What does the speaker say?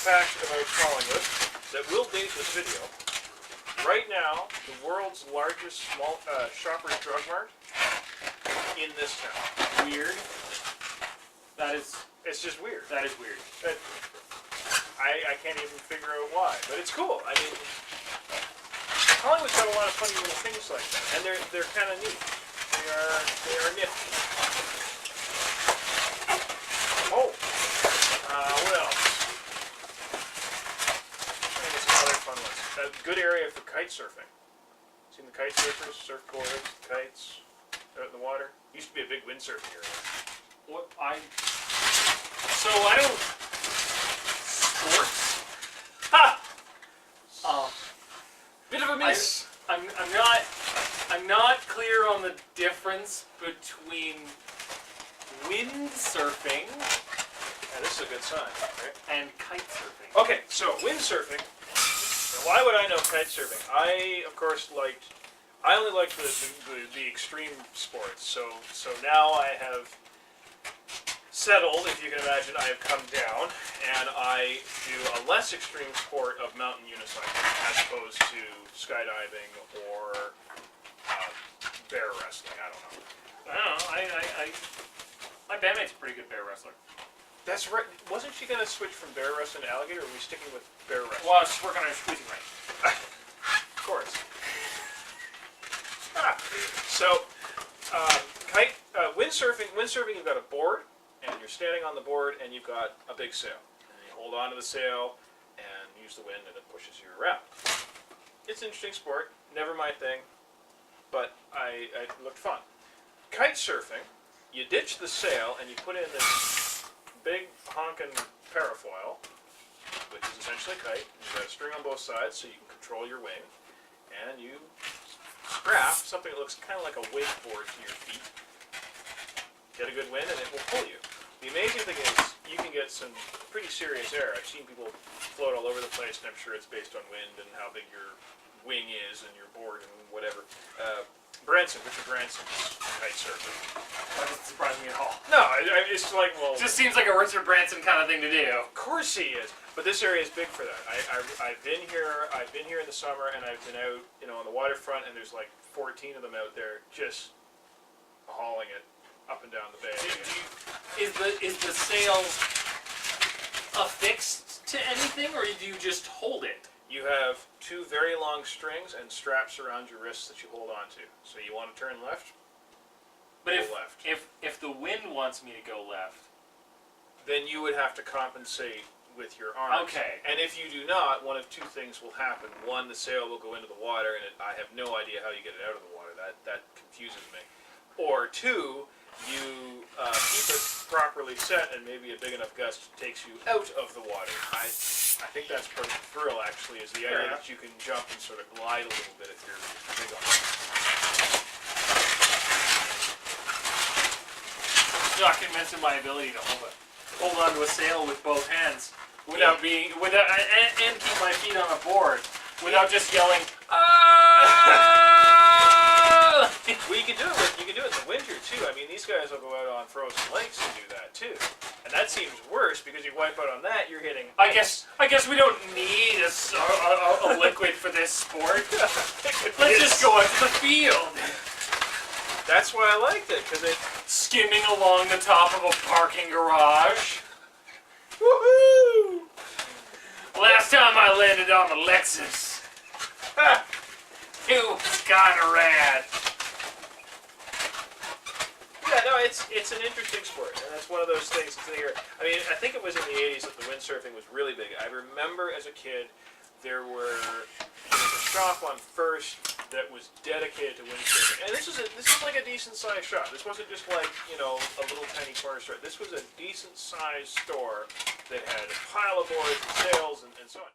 fact about Collingwood that will date this video. Right now, the world's largest Shoppers Drug Mart in this town. Weird. It's just weird. That is weird. I can't even figure out why, but it's cool. I mean, Collingwood's got a lot of funny little things like that, and they're kind of neat. They are nifty. Oh, what else? I think it's some other fun ones. A good area for kite surfing. Seen the kite surfers, surfboards, kites out in the water. Used to be a big windsurfing area. So I don't sports. Ha! Bit of a miss. I'm not clear on the difference between windsurfing. Yeah, this is a good sign, right? And kite surfing. Okay, so windsurfing. Why would I know kite surfing? I, of course, only liked the extreme sports. So now I have settled, if you can imagine, I have come down, and I do a less extreme sport of mountain unicycling as opposed to skydiving or bear wrestling. I don't know. My bandmate's a pretty good bear wrestler. That's right. Wasn't she going to switch from bear wrestling to alligator, or are we sticking with bear wrestling? Well, she's working on her squeezing ring. Of course. So, windsurfing, you've got a board, and you're standing on the board, and you've got a big sail. And you hold on to the sail, and use the wind, and it pushes you around. It's an interesting sport, never my thing, but it looked fun. Kite surfing, you ditch the sail, and you put in this big honkin' parafoil, which is essentially a kite. You've got a string on both sides, so you can control your wing, and you strap something that looks kind of like a wakeboard to your feet. Get a good wind, and it will pull you. The amazing thing is, you can get some pretty serious air. I've seen people float all over the place, and I'm sure it's based on wind and how big your wing is and your board and whatever. Richard Branson's kite surfer. That doesn't surprise me at all. No, it's like, well... It just seems like a Richard Branson kind of thing to do. Of course he is. But this area is big for that. I've been here in the summer, and I've been out, on the waterfront, and there's like 14 of them out there just hauling it up and down the bay. Is the sail affixed to anything, or do you just hold it? You have two very long strings and straps around your wrists that you hold on to. So you want to turn left, but go left. If the wind wants me to go left, then you would have to compensate with your arms. Okay. And if you do not, one of two things will happen. One, the sail will go into the water, and I have no idea how you get it out of the water. That confuses me. Or two, you keep it properly set, and maybe a big enough gust takes you out of the water. I think that's part of the thrill, actually, is the idea that you can jump and sort of glide a little bit if you're big on it. Not convinced of my ability to hold onto a sail with both hands without and keep my feet on a board without just yelling. Well, you can do it in the winter too. I mean, these guys will go out on frozen lakes and do that too, and that seems worse because you wipe out on that, you're hitting. I guess we don't need a liquid for this sport. Let's just go out to the field. That's why I liked it, because it skimming along the top of a parking garage. Woohoo! Last time I landed on the Lexus. It was kind of rad. Yeah, no, it's an interesting sport, and that's one of those things that's in the air. I mean, I think it was in the 80s that the windsurfing was really big. I remember as a kid, there was a shop on First that was dedicated to windsurfing, and this was like a decent sized shop. This wasn't just like a little tiny corner store. This was a decent sized store that had a pile of boards and sails and so on.